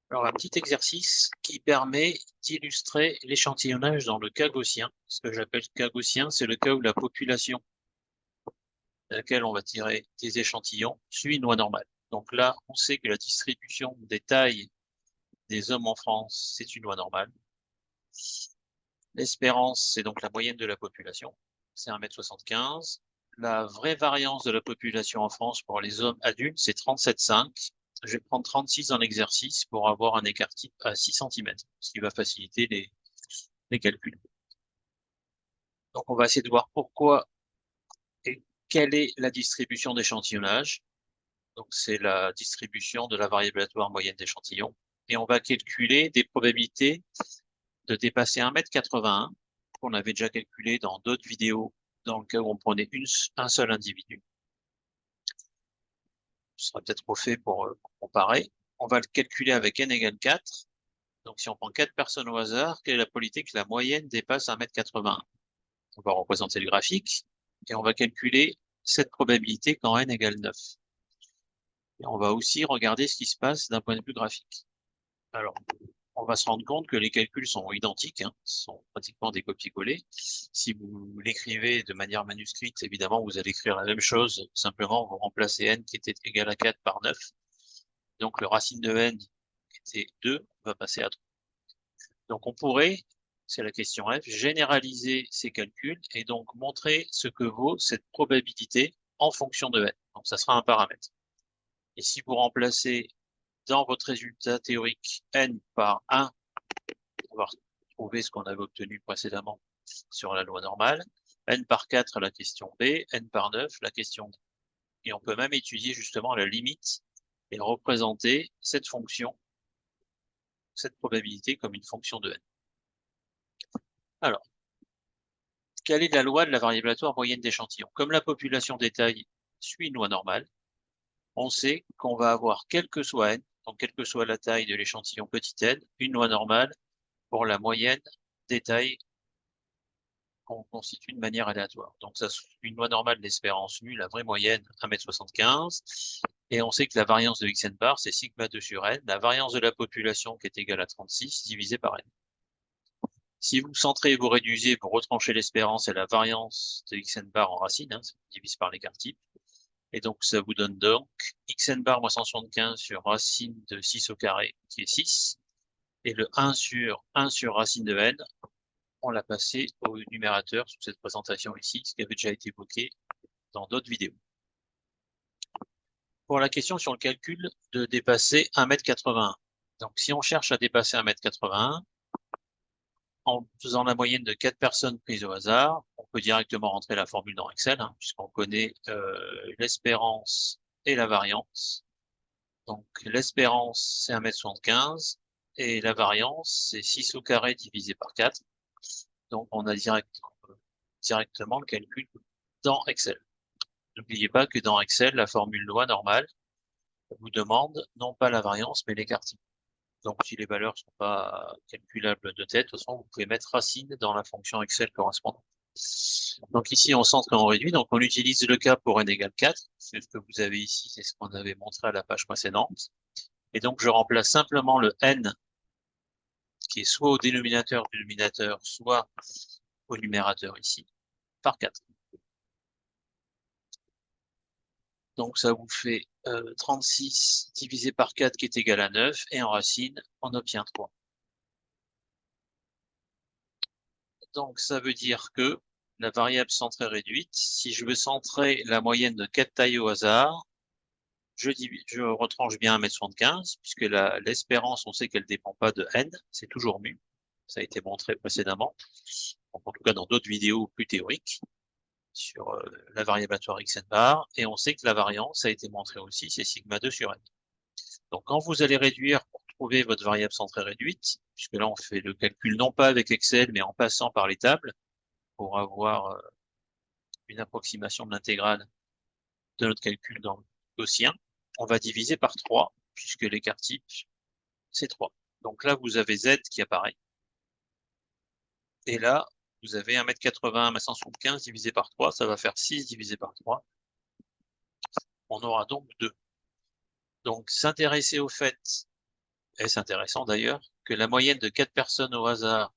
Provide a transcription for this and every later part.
Alors, un petit exercice qui permet d'illustrer l'échantillonnage dans le cas gaussien. Ce que j'appelle cas gaussien, c'est le cas où la population à laquelle on va tirer des échantillons suit une loi normale. Donc là, on sait que la distribution des tailles des hommes en France, c'est une loi normale. L'espérance, c'est donc la moyenne de la population, c'est 1,75 m. La vraie variance de la population en France pour les hommes adultes, c'est 37,5. Je vais prendre 36 en exercice pour avoir un écart type à 6 cm, ce qui va faciliter les calculs. Donc on va essayer de voir pourquoi et quelle est la distribution d'échantillonnage. Donc c'est la distribution de la variable aléatoire moyenne d'échantillon. Et on va calculer des probabilités de dépasser 1,81 m qu'on avait déjà calculé dans d'autres vidéos dans le cas où on prenait un seul individu. Ce sera peut-être trop fait pour comparer. On va le calculer avec n égale 4. Donc si on prend 4 personnes au hasard, quelle est la probabilité que la moyenne dépasse 1,81 m? On va représenter le graphique et on va calculer cette probabilité quand n égale 9. Et on va aussi regarder ce qui se passe d'un point de vue graphique. Alors, on va se rendre compte que les calculs sont identiques, sont pratiquement des copier-coller. Si vous l'écrivez de manière manuscrite, évidemment, vous allez écrire la même chose, simplement vous remplacez n qui était égal à 4 par 9. Donc le racine de n qui était 2 va passer à 3. Donc on pourrait, c'est la question F, généraliser ces calculs et donc montrer ce que vaut cette probabilité en fonction de n. Donc ça sera un paramètre. Et si vous remplacez dans votre résultat théorique n par 1, on va retrouver ce qu'on avait obtenu précédemment sur la loi normale, n par 4 la question B, n par 9 la question D. Et on peut même étudier justement la limite et représenter cette fonction, cette probabilité comme une fonction de n. Alors, quelle est la loi de la variable aléatoire moyenne d'échantillon? Comme la population des tailles suit une loi normale, on sait qu'on va avoir, quel que soit n, donc quelle que soit la taille de l'échantillon petit n, une loi normale pour la moyenne des tailles qu'on constitue de manière aléatoire. Donc ça, une loi normale d'espérance nue, la vraie moyenne, 1,75 m. Et on sait que la variance de xn bar, c'est sigma 2 sur n, la variance de la population qui est égale à 36 divisé par n. Si vous centrez et vous réduisez, vous retranchez l'espérance et la variance de xn bar en racine, ça divise par l'écart type. Et donc, ça vous donne donc xn bar moins 175 sur racine de 6 au carré, qui est 6. Et le 1 sur racine de n, on l'a passé au numérateur sous cette présentation ici, ce qui avait déjà été évoqué dans d'autres vidéos. Pour la question sur le calcul de dépasser 1,81 m. Donc, si on cherche à dépasser 1,81 m, en faisant la moyenne de 4 personnes prises au hasard, on peut directement rentrer la formule dans Excel, puisqu'on connaît l'espérance et la variance. Donc, l'espérance, c'est 1,75 m, et la variance, c'est 6 au carré divisé par 4. Donc, on a directement le calcul dans Excel. N'oubliez pas que dans Excel, la formule loi normale vous demande non pas la variance, mais l'écart type. Donc, si les valeurs ne sont pas calculables de tête, de toute façon, vous pouvez mettre racine dans la fonction Excel correspondante. Donc ici, on centre et on réduit. Donc, on utilise le cas pour n égale 4. C'est ce que vous avez ici, c'est ce qu'on avait montré à la page précédente. Et donc, je remplace simplement le n, qui est soit au dénominateur du numérateur, soit au numérateur ici, par 4. Donc, ça vous fait 36 divisé par 4 qui est égal à 9. Et en racine, on obtient 3. Donc, ça veut dire que la variable centrée réduite, si je veux centrer la moyenne de 4 tailles au hasard, je retranche bien 1,75 m, puisque l'espérance, on sait qu'elle ne dépend pas de n, c'est toujours mu. Ça a été montré précédemment, donc en tout cas dans d'autres vidéos plus théoriques, sur la variable aléatoire xn bar, et on sait que la variance, ça a été montré aussi, c'est sigma 2 sur n. Donc quand vous allez réduire pour trouver votre variable centrée réduite, puisque là on fait le calcul non pas avec Excel, mais en passant par les tables, pour avoir une approximation de l'intégrale de notre calcul dans le gaussien, on va diviser par 3, puisque l'écart type, c'est 3. Donc là, vous avez Z qui apparaît. Et là, vous avez 1,80 m, 175 divisé par 3, ça va faire 6 divisé par 3. On aura donc 2. Donc, s'intéresser au fait est-ce intéressant d'ailleurs, que la moyenne de 4 personnes au hasard,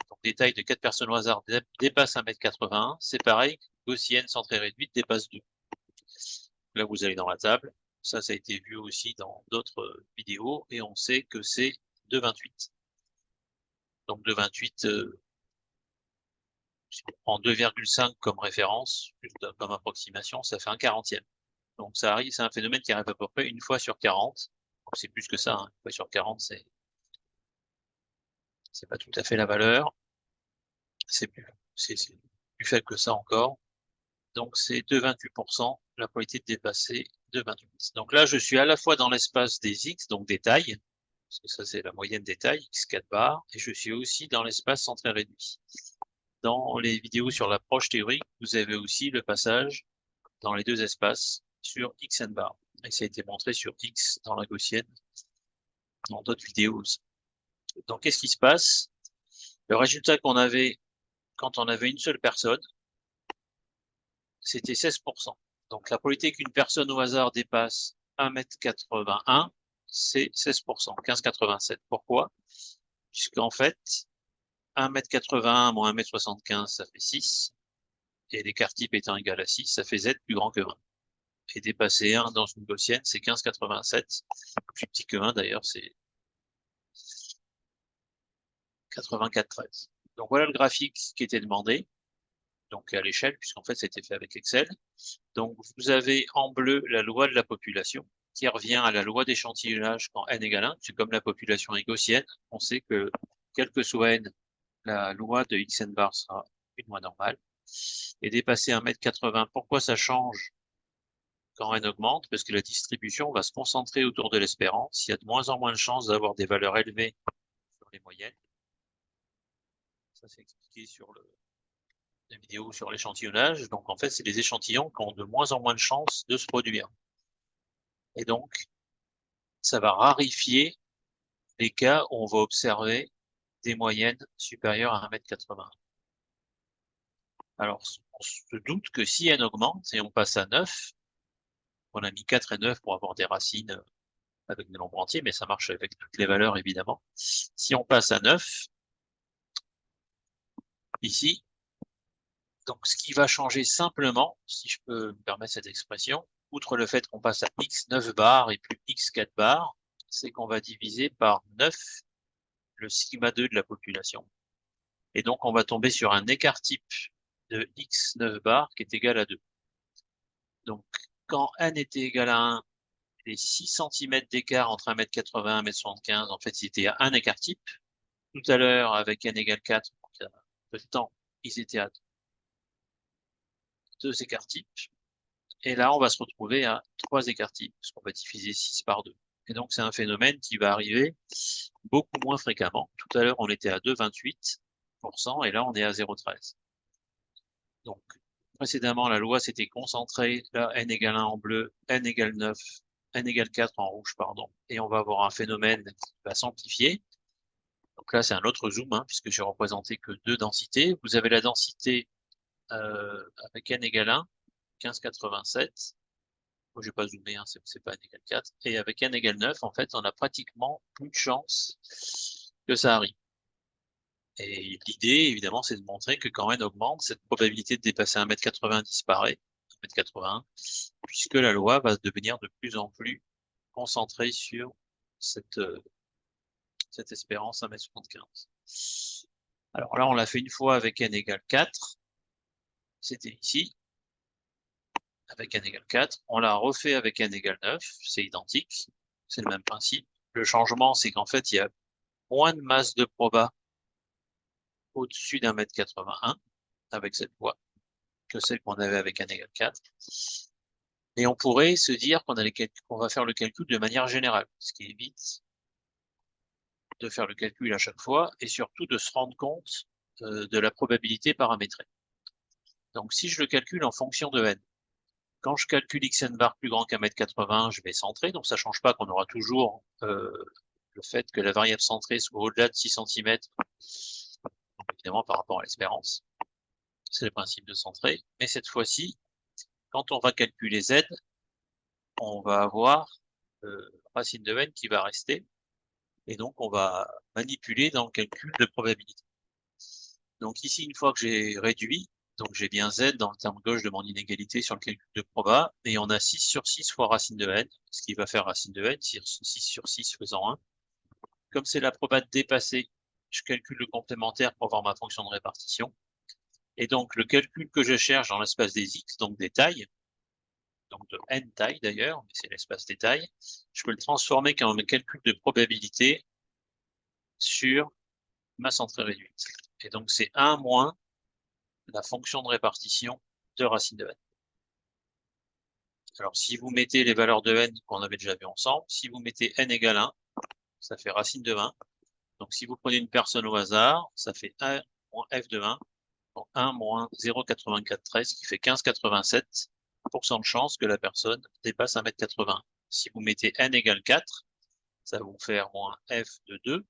donc des tailles de 4 personnes au hasard dépasse 1,81 m, c'est pareil, gaussienne centrée réduite dépasse 2. Là, vous allez dans la table. Ça a été vu aussi dans d'autres vidéos et on sait que c'est 2,28. Donc 2,28, si on prend 2,5 comme référence, comme approximation, ça fait un 40e. Donc ça arrive, c'est un phénomène qui arrive à peu près une fois sur 40. Donc c'est plus que ça, hein. Une fois sur 40, c'est pas tout à fait la valeur. C'est plus faible que ça encore. Donc c'est 2,28%, la probabilité de dépasser 2,28. Donc là, je suis à la fois dans l'espace des X, donc des tailles, parce que ça c'est la moyenne des tailles, X4 bar, et je suis aussi dans l'espace centré réduit. Dans les vidéos sur l'approche théorique, vous avez aussi le passage dans les deux espaces sur X and bar. Et ça a été montré sur X dans la gaussienne, dans d'autres vidéos aussi. Donc qu'est-ce qui se passe? Le résultat qu'on avait quand on avait une seule personne, c'était 16%. Donc la probabilité qu'une personne au hasard dépasse 1,81 m, c'est 16%, 15,87. Pourquoi? Puisqu'en fait, 1,81 m moins 1,75 m, ça fait 6. Et l'écart type étant égal à 6, ça fait Z plus grand que 20. Et dépasser 1 dans une gaussienne, c'est 15,87. Plus petit que 1 d'ailleurs, c'est 84,13. Donc voilà le graphique qui était demandé, donc à l'échelle, puisqu'en fait c'était fait avec Excel. Donc vous avez en bleu la loi de la population, qui revient à la loi d'échantillonnage quand n égale 1. C'est comme la population est gaussienne, on sait que quel que soit n, la loi de Xn bar sera une loi normale. Et dépasser 1,80 m, pourquoi ça change quand n augmente? Parce que la distribution va se concentrer autour de l'espérance. Il y a de moins en moins de chances d'avoir des valeurs élevées sur les moyennes. Ça c'est expliqué sur la vidéo sur l'échantillonnage. Donc en fait, c'est les échantillons qui ont de moins en moins de chances de se produire. Et donc, ça va rarifier les cas où on va observer des moyennes supérieures à 1,80 m. Alors, on se doute que si n augmente et on passe à 9, on a mis 4 et 9 pour avoir des racines avec des nombres entiers, mais ça marche avec toutes les valeurs évidemment. Si on passe à 9, ici, donc ce qui va changer simplement, si je peux me permettre cette expression, outre le fait qu'on passe à x9 bar et plus x4 bar, c'est qu'on va diviser par 9 le sigma 2 de la population. Et donc on va tomber sur un écart type de x9 bar qui est égal à 2. Donc quand n était égal à 1, les 6 cm d'écart entre 1,80 m et 1,75 m, en fait c'était à un écart type. Tout à l'heure, avec n égale 4, il y a peu de temps, ils étaient à 2 écarts types. Et là, on va se retrouver à 3 écarts types, parce qu'on va diviser 6 par 2. Et donc, c'est un phénomène qui va arriver beaucoup moins fréquemment. Tout à l'heure, on était à 2,28%, et là, on est à 0,13. Donc, précédemment, la loi s'était concentrée, là, n égale 1 en bleu, n égale 9, n égale 4 en rouge, pardon. Et on va avoir un phénomène qui va s'amplifier. Donc là, c'est un autre zoom, hein, puisque j'ai représenté que deux densités. Vous avez la densité avec n égale 1, 15,87. Moi, je vais pas zoomer, hein, c'est pas n égale 4. Et avec n égale 9, en fait, on a pratiquement plus de chance que ça arrive. Et l'idée, évidemment, c'est de montrer que quand n augmente, cette probabilité de dépasser 1,80 m disparaît, 1,81 m, puisque la loi va devenir de plus en plus concentrée sur cette espérance 1,75 m. Alors là, on l'a fait une fois avec n égale 4. C'était ici, avec n égale 4. On l'a refait avec n égale 9. C'est identique. C'est le même principe. Le changement, c'est qu'en fait, il y a moins de masse de proba au-dessus d'1,81 m avec cette loi que celle qu'on avait avec n égale 4. Et on pourrait se dire qu'on va faire le calcul de manière générale, ce qui évite de faire le calcul à chaque fois et surtout de se rendre compte de la probabilité paramétrée. Donc si je le calcule en fonction de n, quand je calcule xn bar plus grand qu'1,80 m, je vais centrer, donc ça ne change pas qu'on aura toujours le fait que la variable centrée soit au-delà de 6 cm, évidemment par rapport à l'espérance. C'est le principe de centrer. Mais cette fois-ci, quand on va calculer z, on va avoir racine de n qui va rester. Et donc, on va manipuler dans le calcul de probabilité. Donc ici, une fois que j'ai réduit, donc j'ai bien z dans le terme gauche de mon inégalité sur le calcul de proba, et on a 6 sur 6 fois racine de n, ce qui va faire racine de n, 6 sur 6 faisant 1. Comme c'est la proba de dépasser, je calcule le complémentaire pour avoir ma fonction de répartition. Et donc le calcul que je cherche dans l'espace des x, donc des tailles, donc de n tailles d'ailleurs, mais c'est l'espace des tailles, je peux le transformer comme un calcul de probabilité sur ma centrée réduite. Et donc c'est 1 moins la fonction de répartition de racine de n. Alors si vous mettez les valeurs de n qu'on avait déjà vu ensemble, si vous mettez n égale 1, ça fait racine de 1. Donc si vous prenez une personne au hasard, ça fait 1 moins f de 1, donc 1 moins 0,9413, qui fait 15,87% de chance que la personne dépasse 1,80 m. Si vous mettez n égale 4, ça va vous faire moins f de 2.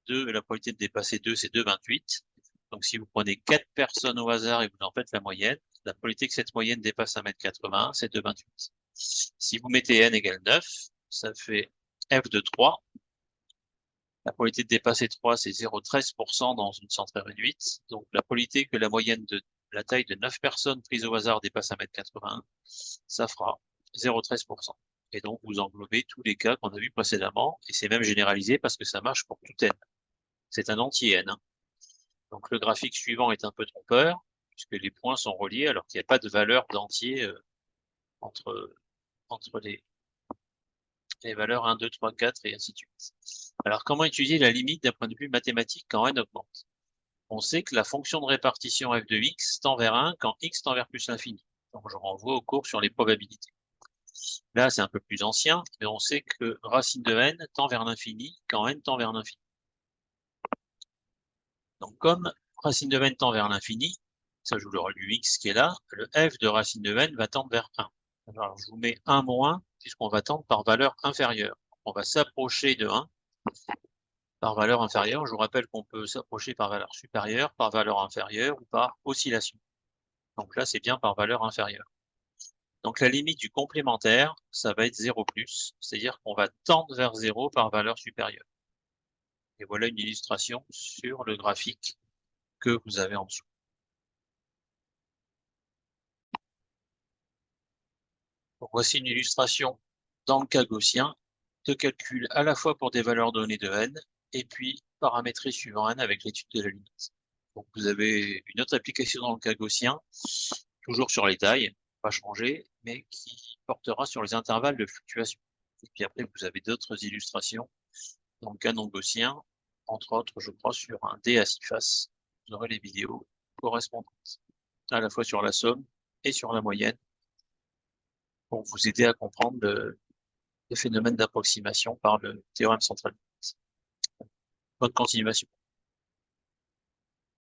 2, la probabilité de dépasser 2, c'est 2,28. Donc si vous prenez 4 personnes au hasard et vous en faites la moyenne, la probabilité que cette moyenne dépasse 1,80 m, c'est 2,28. Si vous mettez n égale 9, ça fait f de 3. La probabilité de dépasser 3, c'est 0,13% dans une centrée réduite. Donc la probabilité que la moyenne de la taille de 9 personnes prises au hasard dépasse 1,80 m, ça fera 0,13%. Et donc vous englobez tous les cas qu'on a vus précédemment, et c'est même généralisé parce que ça marche pour tout n. C'est un entier n. Donc le graphique suivant est un peu trompeur, puisque les points sont reliés alors qu'il n'y a pas de valeur d'entier entre les valeurs 1, 2, 3, 4 et ainsi de suite. Alors comment étudier la limite d'un point de vue mathématique quand n augmente? On sait que la fonction de répartition f de x tend vers 1 quand x tend vers plus l'infini. Donc je renvoie au cours sur les probabilités. Là c'est un peu plus ancien, mais on sait que racine de n tend vers l'infini quand n tend vers l'infini. Donc comme racine de n tend vers l'infini, ça joue le rôle du x qui est là, le f de racine de n va tendre vers 1. Alors je vous mets 1 moins, puisqu'on va tendre par valeur inférieure. On va s'approcher de 1 par valeur inférieure. Je vous rappelle qu'on peut s'approcher par valeur supérieure, par valeur inférieure ou par oscillation. Donc là, c'est bien par valeur inférieure. Donc la limite du complémentaire, ça va être 0+, c'est-à-dire qu'on va tendre vers 0 par valeur supérieure. Et voilà une illustration sur le graphique que vous avez en dessous. Donc voici une illustration dans le cas gaussien de calcul à la fois pour des valeurs données de n et puis paramétré suivant n avec l'étude de la limite. Donc vous avez une autre application dans le cas gaussien, toujours sur les tailles, pas changé, mais qui portera sur les intervalles de fluctuation. Et puis après, vous avez d'autres illustrations dans le cas non gaussien, entre autres, je crois, sur un dé à 6 faces. Vous aurez les vidéos correspondantes, à la fois sur la somme et sur la moyenne, pour vous aider à comprendre le phénomène d'approximation par le théorème central. Bonne continuation.